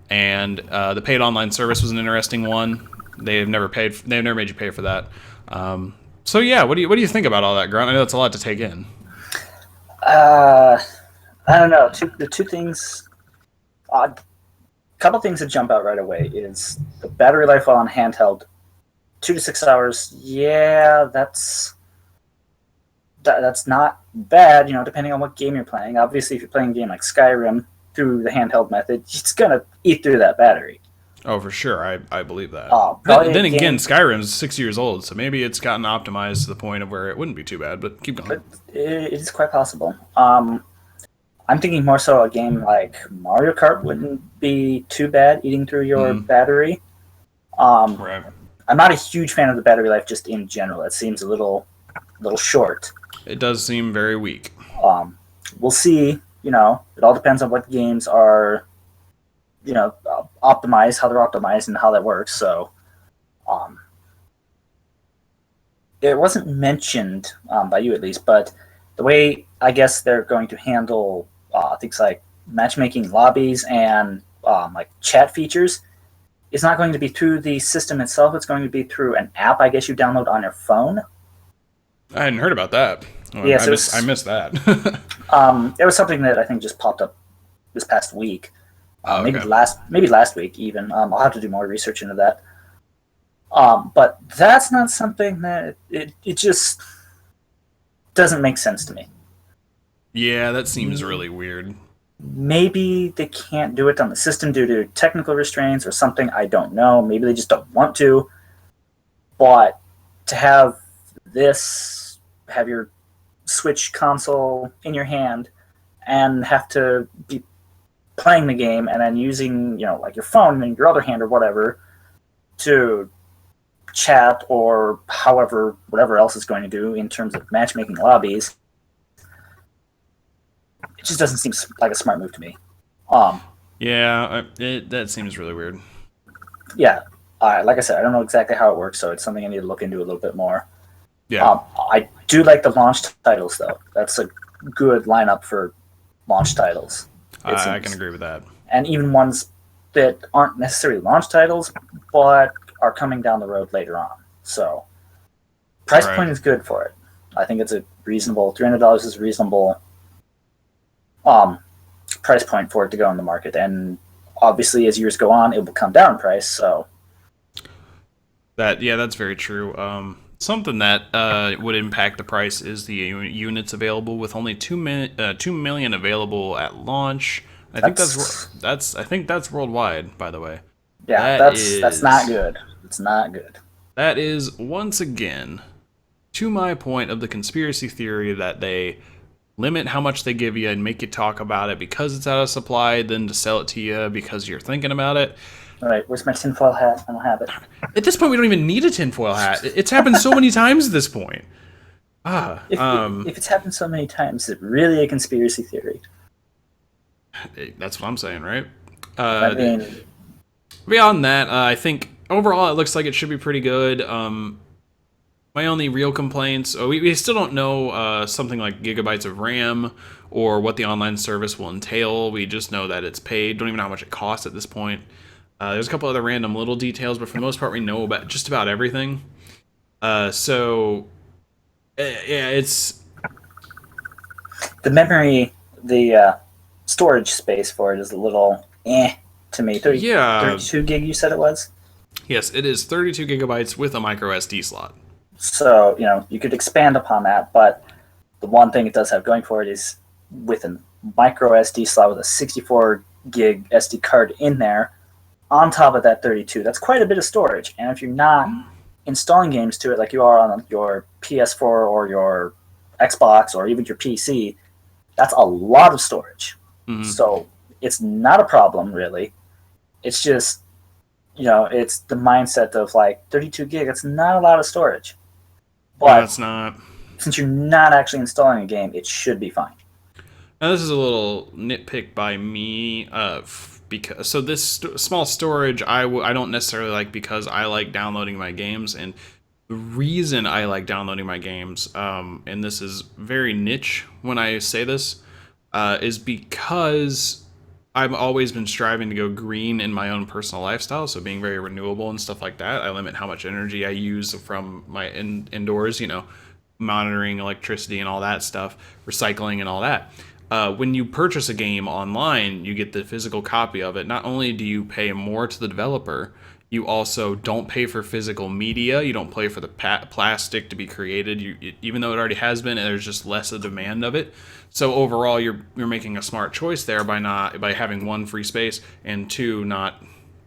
And the paid online service was an interesting one. They've never made you pay for that. So yeah, what do you think about all that, Grunt? I know that's a lot to take in. I don't know. The two things. A couple things that jump out right away is the battery life on handheld, 2 to 6 hours. Yeah, that's not bad, depending on what game you're playing. Obviously, if you're playing a game like Skyrim through the handheld method, it's gonna eat through that battery. Oh, for sure, I believe that. Then again, Skyrim's 6 years old, so maybe it's gotten optimized to the point of where it wouldn't be too bad. But keep going. But it is quite possible. I'm thinking more so a game like Mario Kart wouldn't be too bad eating through your battery. Right. I'm not a huge fan of the battery life just in general. It seems a little short. It does seem very weak. We'll see. It all depends on what games are, optimized, how they're optimized, and how that works. So, it wasn't mentioned by you at least, but the way I guess they're going to handle things like matchmaking lobbies and like chat features is not going to be through the system itself. It's going to be through an app, I guess, you download on your phone. I hadn't heard about that. Oh, Yes, I missed that. it was something that I think just popped up this past week. Oh, maybe okay. last week even. I'll have to do more research into that. But that's not something that it just doesn't make sense to me. Yeah, that seems really weird. Maybe they can't do it on the system due to technical restraints or something. I don't know. Maybe they just don't want to. But to have your Switch console in your hand and have to be playing the game and then using, like your phone in your other hand or whatever to chat or whatever else it's going to do in terms of matchmaking lobbies, it just doesn't seem like a smart move to me. Yeah, that seems really weird. Yeah, like I said, I don't know exactly how it works, so it's something I need to look into a little bit more. Yeah. I do like the launch titles, though. That's a good lineup for launch titles. I can agree with that. And even ones that aren't necessarily launch titles, but are coming down the road later on. So, price point is good for it. I think it's a reasonable, $300 is a reasonable price point for it to go on the market. And obviously, as years go on, it will come down in price. So, that's very true. Something that would impact the price is the units available, with only 2 million available at launch. I think that's worldwide, by the way. Yeah, that's not good. It's not good. That is, once again, to my point of the conspiracy theory that they limit how much they give you and make you talk about it because it's out of supply, then to sell it to you because you're thinking about it. All right, where's my tinfoil hat? I don't have it. At this point, we don't even need a tinfoil hat. It's happened so many times at this point. If it's happened so many times, is it really a conspiracy theory? That's what I'm saying, right? I mean, beyond that, I think overall it looks like it should be pretty good. My only real complaints, we still don't know something like gigabytes of RAM or what the online service will entail. We just know that it's paid. Don't even know how much it costs at this point. There's a couple other random little details, but for the most part, we know about just about everything. It's the memory, the storage space for it is a little to me. 32 gig, you said it was? Yes, it is 32 gigabytes with a micro SD slot. So, you could expand upon that, but the one thing it does have going for it is with a micro SD slot with a 64 gig SD card in there, on top of that 32, that's quite a bit of storage. And if you're not installing games to it like you are on your PS4 or your Xbox or even your PC, that's a lot of storage. Mm-hmm. So it's not a problem, really. It's just, it's the mindset of like 32 gig, it's not a lot of storage. But no, it's not. Since you're not actually installing a game, it should be fine. Now, this is a little nitpick by me. Because this small storage I don't necessarily like, because I like downloading my games, and the reason I like downloading my games, and this is very niche when I say this, is because I've always been striving to go green in my own personal lifestyle, so being very renewable and stuff like that. I limit how much energy I use from my indoors, monitoring electricity and all that stuff, recycling and all that. When you purchase a game online, you get the physical copy of it. Not only do you pay more to the developer, you also don't pay for physical media. You don't pay for the plastic to be created. Even though it already has been, there's just less of demand of it. So overall, you're making a smart choice there by having one, free space, and two, not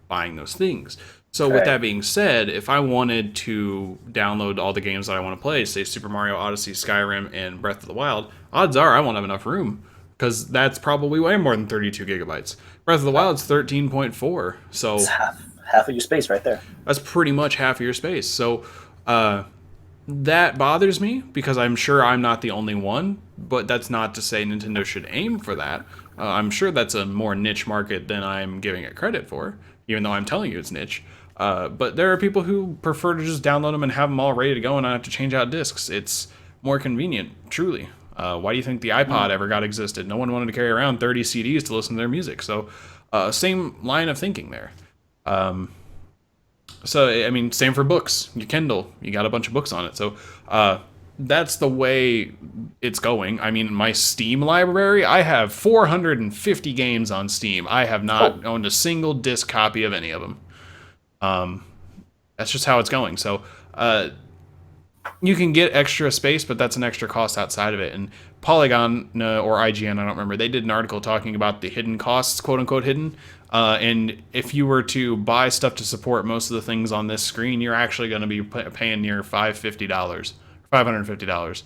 buying those things. So with that being said, if I wanted to download all the games that I want to play, say Super Mario Odyssey, Skyrim, and Breath of the Wild, odds are I won't have enough room, because that's probably way more than 32 gigabytes. Breath of the Wild's 13.4, so it's half of your space right there. That's pretty much half of your space. So that bothers me, because I'm sure I'm not the only one, but that's not to say Nintendo should aim for that. I'm sure that's a more niche market than I'm giving it credit for, even though I'm telling you it's niche. But there are people who prefer to just download them and have them all ready to go and not have to change out discs. It's more convenient, truly. Why do you think the iPod ever got existed? No one wanted to carry around 30 CDs to listen to their music. So same line of thinking there. So, I mean, same for books. Your Kindle, you got a bunch of books on it. So that's the way it's going. I mean, my Steam library, I have 450 games on Steam. I have not owned a single disc copy of any of them. That's just how it's going. So you can get extra space, but that's an extra cost outside of it. And Polygon or IGN, I don't remember, they did an article talking about the hidden costs, quote unquote hidden. And if you were to buy stuff to support most of the things on this screen, you're actually going to be paying near $550.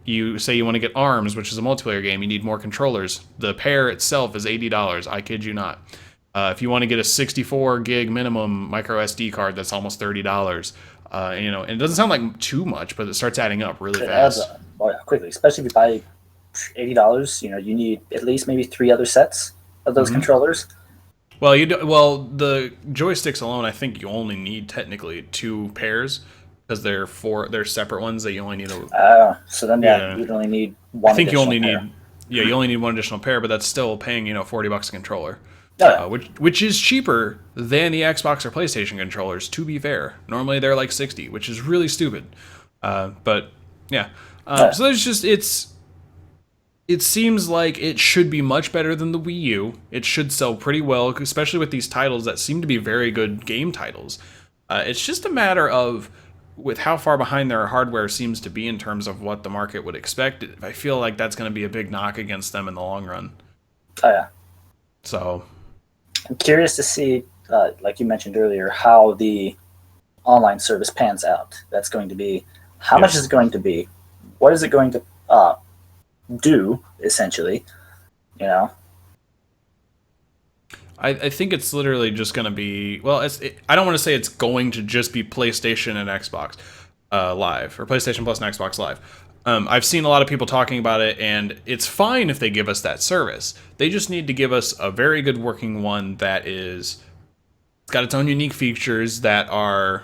You say you want to get ARMS, which is a multiplayer game, you need more controllers. The pair itself is $80. I kid you not. If you want to get a 64 gig minimum micro SD card, that's almost $30. And it doesn't sound like too much, but it starts adding up really fast. Quickly, especially if you buy $80. You need at least maybe 3 other sets of those controllers. Well, the joysticks alone, I think you only need technically 2 pairs because they're separate ones that you only need. So then you'd only need one. I think you only pair. need you only need one additional pair, but that's still paying $40 a controller. Oh, yeah. Which is cheaper than the Xbox or PlayStation controllers, to be fair. Normally they're like $60, which is really stupid. But yeah. So there's just it seems like it should be much better than the Wii U. It should sell pretty well, especially with these titles that seem to be very good game titles. It's just a matter of with how far behind their hardware seems to be in terms of what the market would expect. I feel like that's going to be a big knock against them in the long run. Oh yeah. So I'm curious to see, like you mentioned earlier, how the online service pans out. That's going to be, how much is it going to be? What is it going to do, essentially? I think it's literally just going to be, I don't want to say it's going to just be PlayStation and Xbox Live, or PlayStation Plus and Xbox Live. I've seen a lot of people talking about it, and it's fine if they give us that service. They just need to give us a very good working one that it's got its own unique features that are,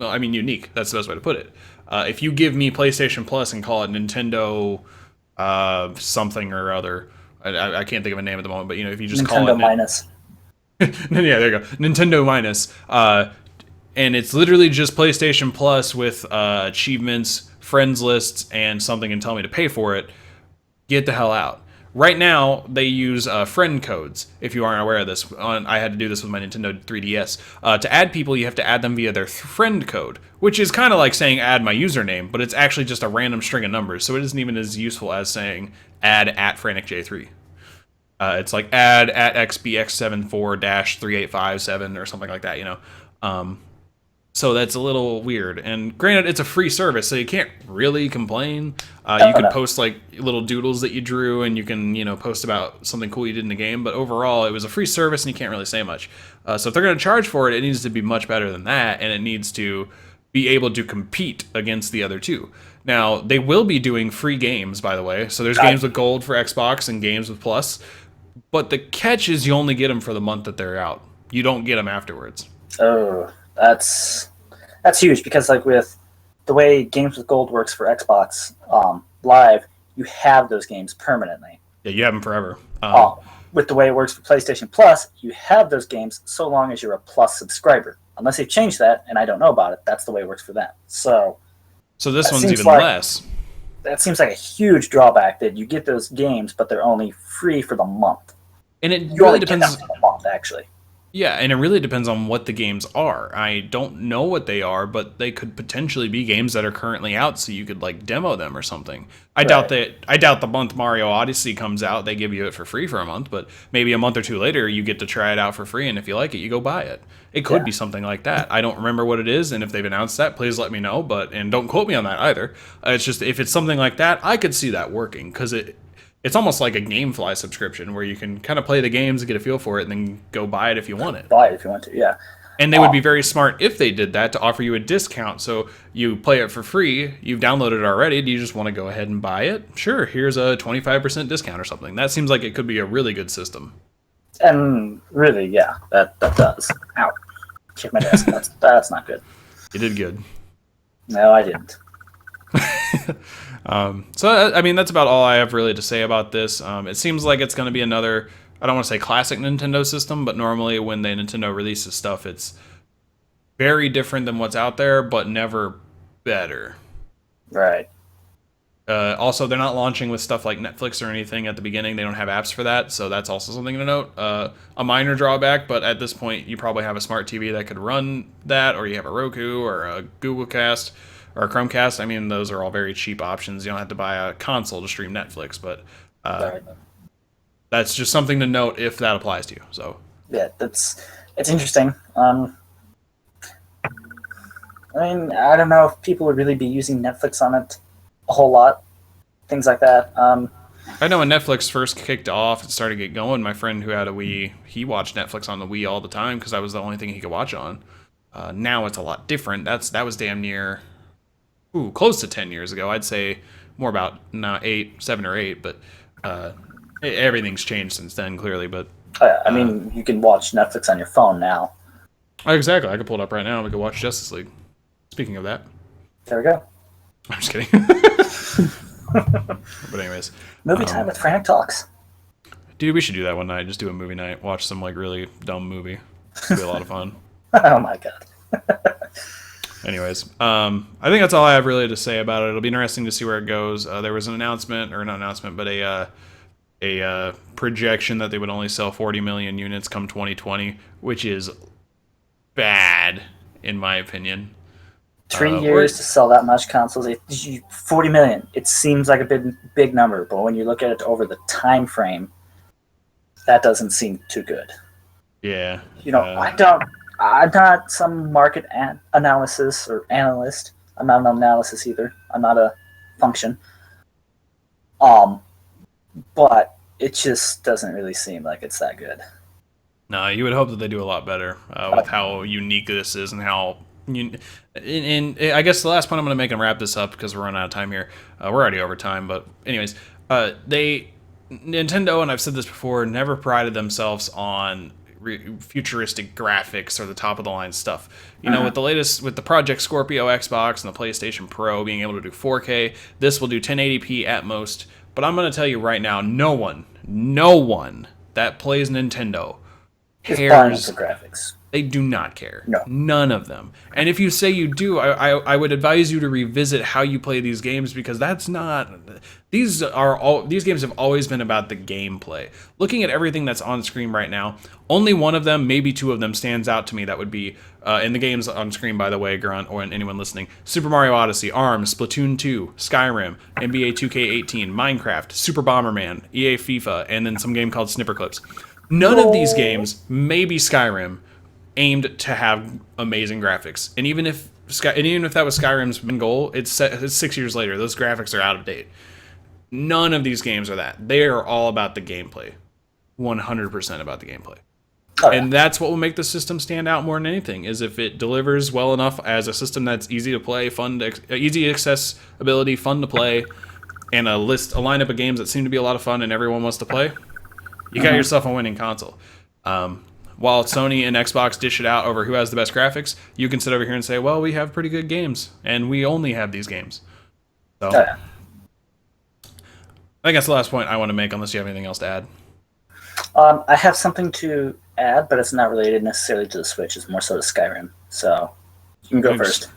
unique. That's the best way to put it. If you give me PlayStation Plus and call it Nintendo something or other, I can't think of a name at the moment, but if you just call it Nintendo Minus. Yeah, there you go. Nintendo Minus. And it's literally just PlayStation Plus with achievements, friends lists, and something, and tell me to pay for it. Get the hell out. Right now, they use friend codes, if you aren't aware of this. I had to do this with my Nintendo 3DS. To add people, you have to add them via their friend code, which is kind of like saying add my username, but it's actually just a random string of numbers, so it isn't even as useful as saying add at FranticJ3. It's like add at XBX74-3857 or something like that, So that's a little weird. And granted, it's a free service, so you can't really complain. You can post like little doodles that you drew, and you can, post about something cool you did in the game. But overall, it was a free service, and you can't really say much. So if they're going to charge for it, it needs to be much better than that, and it needs to be able to compete against the other two. Now, they will be doing free games, by the way. So there's games with gold for Xbox and games with Plus. But the catch is you only get them for the month that they're out. You don't get them afterwards. Oh, that's huge, because like with the way Games with Gold works for Xbox Live, you have those games permanently. Yeah, you have them forever. With the way it works for PlayStation Plus, you have those games so long as you're a Plus subscriber. Unless they've changed that, and I don't know about it, that's the way it works for them. So this one's even less. That seems like a huge drawback, that you get those games, but they're only free for the month. And it really depends on the month, actually. Yeah, and it really depends on what the games are. I don't know what they are, but they could potentially be games that are currently out, so you could like demo them or something. I doubt the month Mario Odyssey comes out, they give you it for free for a month, but maybe a month or two later you get to try it out for free, and if you like it, you go buy it. It could be something like that. I don't remember what it is, and if they've announced that, please let me know. And don't quote me on that either. It's just, if it's something like that, I could see that working, because it's almost like a GameFly subscription where you can kind of play the games and get a feel for it and then go buy it if you want it. Buy it if you want to, yeah. And they would be very smart if they did that, to offer you a discount. So you play it for free, you've downloaded it already, do you just want to go ahead and buy it? Sure, here's a 25% discount or something. That seems like it could be a really good system. And really, yeah, that does. Ow. Kick my desk. That's not good. You did good. No, I didn't. So, I mean, that's about all I have really to say about this. It seems like it's going to be another, I don't want to say classic Nintendo system, but normally when Nintendo releases stuff, it's very different than what's out there, but never better. Right. Also, they're not launching with stuff like Netflix or anything at the beginning. They don't have apps for that, so that's also something to note. A minor drawback, but at this point, you probably have a smart TV that could run that, or you have a Roku or a Google Cast or a Chromecast. I mean, those are all very cheap options. You don't have to buy a console to stream Netflix, but Right. that's just something to note if that applies to you. So Yeah, it's interesting. I mean, I don't know if people would really be using Netflix on it a whole lot, things like that. I know when Netflix first kicked off and started to get going, my friend who had a Wii, he watched Netflix on the Wii all the time because that was the only thing he could watch on. Now it's a lot different. That was damn near, close to 10 years ago. I'd say more about 7 or 8, but everything's changed since then, clearly. But I mean, you can watch Netflix on your phone now. exactly, I could pull it up right now and we could watch Justice League. Speaking of that, There we go. I'm just kidding. But anyways, Movie time with Frantic Talks. dude, we should do that one night. Just do a movie night. Watch some like really dumb movie. It'll be a lot of fun. Oh my god. Anyways, I think that's all I have really to say about it. It'll be interesting to see where it goes. There was an announcement, or not announcement, but a projection that they would only sell 40 million units come 2020, which is bad in my opinion. 3 years to sell that much consoles. 40 million. It seems like a big number, but when you look at it over the time frame, that doesn't seem too good. Yeah. I'm not some market analysis or analyst. I'm not an analysis either. I'm not a function. But it just doesn't really seem like it's that good. No, you would hope that they do a lot better with how unique this is and how. And I guess the last point I'm going to make and wrap this up because we're running out of time here. We're already over time, but anyways, Nintendo, and I've said this before, never prided themselves on futuristic graphics or the top of the line stuff. You know, with the Project Scorpio Xbox and the PlayStation Pro being able to do 4K, this will do 1080p at most. But I'm going to tell you right now, no one that plays Nintendo cares. The graphics. They do not care. No. None of them. And if you say you do, I would advise you to revisit how you play these games because that's not. These games have always been about the gameplay. Looking at everything that's on screen right now, only one of them, maybe two of them, stands out to me. That would be in the games on screen, by the way, Grunt, or anyone listening: Super Mario Odyssey, ARMS, Splatoon 2, Skyrim, NBA 2K18, Minecraft, Super Bomberman, EA FIFA, and then some game called Snipper Clips. None of these games, maybe Skyrim, aimed to have amazing graphics, and even if that was Skyrim's main goal, it's 6 years later. Those graphics are out of date. None of these games are that. They are all about the gameplay, 100% about the gameplay, and that's what will make the system stand out more than anything. Is if it delivers well enough as a system that's easy to play, easy accessibility, fun to play, and a lineup of games that seem to be a lot of fun and everyone wants to play. You got yourself a winning console. While Sony and Xbox dish it out over who has the best graphics, you can sit over here and say, well, we have pretty good games, and we only have these games. So, I think that's the last point I want to make, unless you have anything else to add. I have something to add, but it's not related necessarily to the Switch. It's more so to Skyrim. So, you can go first.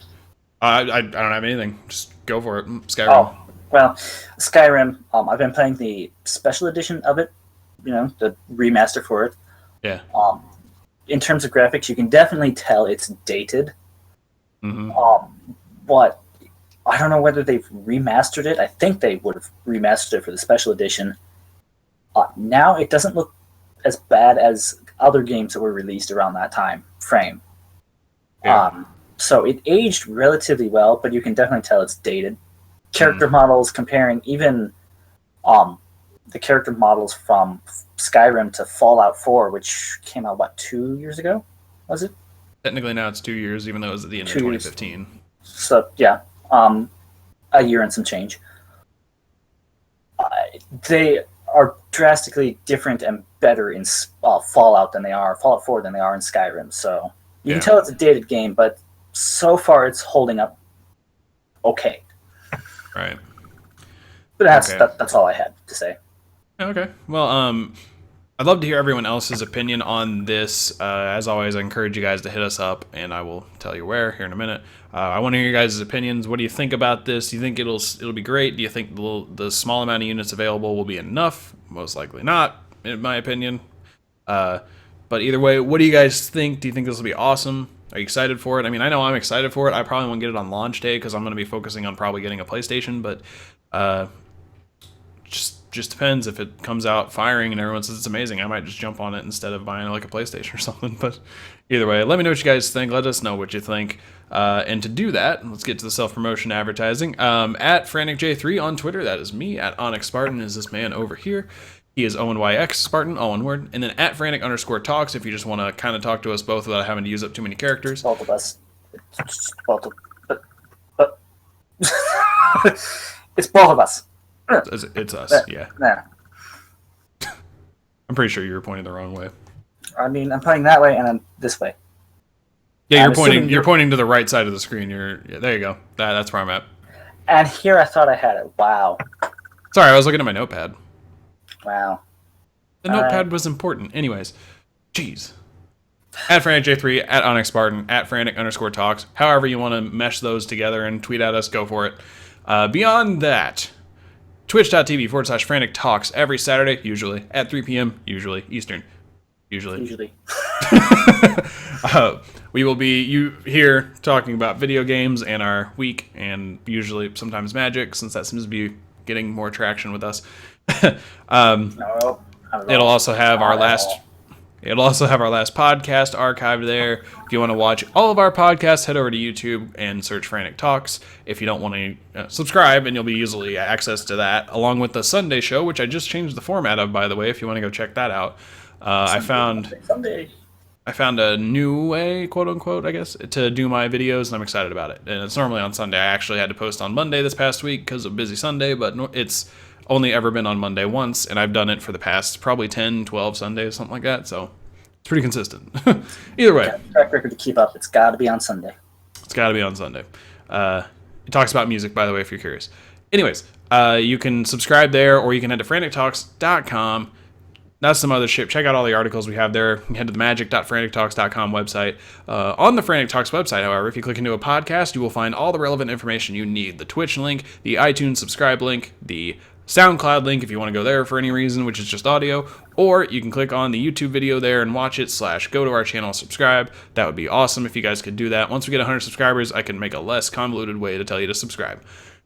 I don't have anything. Just go for it. Skyrim. Oh, well, Skyrim, I've been playing the special edition of it, the remaster for it. Yeah. In terms of graphics, you can definitely tell it's dated. Mm-hmm. But I don't know whether they've remastered it. I think they would have remastered it for the special edition. Now it doesn't look as bad as other games that were released around that time frame. Yeah. So it aged relatively well, but you can definitely tell it's dated. Character models, comparing even the character models from Skyrim to Fallout 4, which came out, 2 years ago? Was it? Technically now it's 2 years, even though it was at the end of 2015. So, yeah. A year and some change. They are drastically different and better in Fallout 4 than they are in Skyrim. So you can tell it's a dated game, but so far it's holding up okay. Right. But Okay. that's all I had to say. Okay. Well, I'd love to hear everyone else's opinion on this. As always, I encourage you guys to hit us up, and I will tell you where here in a minute. I want to hear your guys' opinions. What do you think about this? Do you think it'll be great? Do you think the small amount of units available will be enough? Most likely not, in my opinion. But either way, what do you guys think? Do you think this will be awesome? Are you excited for it? I mean, I know I'm excited for it. I probably won't get it on launch day because I'm going to be focusing on probably getting a PlayStation, but just depends. If it comes out firing and everyone says it's amazing, I might just jump on it instead of buying like a PlayStation or something. But either way, let me know what you guys think. Let us know what you think. And to do that, let's get to the self-promotion advertising. At FranticJ3 on Twitter, that is me. At Onyx Spartan is this man over here. He is ONYX Spartan, all one word. And then at Frantic_Talks if you just want to kind of talk to us both without having to use up too many characters. Both of us. It's both of us. It's us, yeah. Nah. I'm pretty sure you were pointing the wrong way. I mean, I'm pointing that way and I'm this way. Yeah, you're pointing to the right side of the screen. There you go. That's where I'm at. And here I thought I had it. Wow. Sorry, I was looking at my notepad. Wow. The notepad was important. Anyways, jeez. At FranticJ3, at Onyx Spartan, at Frantic_Talks. However you want to mesh those together and tweet at us, go for it. Beyond that, twitch.tv/Frantic Talks every Saturday, usually, at 3 p.m., usually, Eastern. Usually. We will be here talking about video games and our week, and usually sometimes Magic, since that seems to be getting more traction with us. No, It'll also have our last podcast archived there. If you want to watch all of our podcasts, head over to YouTube and search Frantic Talks. If you don't want to subscribe, and you'll be easily access to that, along with the Sunday show, which I just changed the format of, by the way, if you want to go check that out. I found a new way, quote unquote, I guess, to do my videos, and I'm excited about it. And it's normally on Sunday. I actually had to post on Monday this past week because of a busy Sunday, but it's only ever been on Monday once, and I've done it for the past probably 10, 12 Sundays, something like that, so it's pretty consistent. Either way. Track record to keep up. It's got to be on Sunday. It's got to be on Sunday. It talks about music, by the way, if you're curious. Anyways, you can subscribe there, or you can head to frantictalks.com. That's some other shit. Check out all the articles we have there. You can head to the magic.frantictalks.com website. On the Frantic Talks website, however, if you click into a podcast, you will find all the relevant information you need. The Twitch link, the iTunes subscribe link, the SoundCloud link if you want to go there for any reason, which is just audio, or you can click on the YouTube video there and watch it / go to our channel and subscribe. That would be awesome if you guys could do that. Once we get 100 subscribers, I can make a less convoluted way to tell you to subscribe.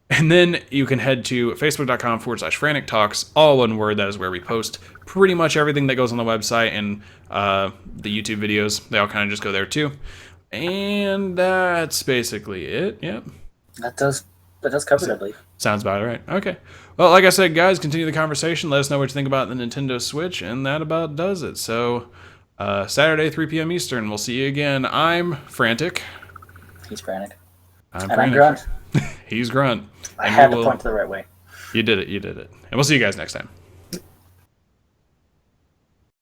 And then you can head to facebook.com/Frantic Talks, all one word. That is where we post pretty much everything that goes on the website, and the YouTube videos, they all kind of just go there too. And that's basically it. Yep. That does cover it, I believe. Sounds about right. Okay. Well, like I said, guys, continue the conversation. Let us know what you think about the Nintendo Switch, and that about does it. So, Saturday, 3 p.m. Eastern. We'll see you again. I'm Frantic. He's Frantic. I'm Frantic. Grunt. He's Grunt. I had to point to the right way. You did it. And we'll see you guys next time.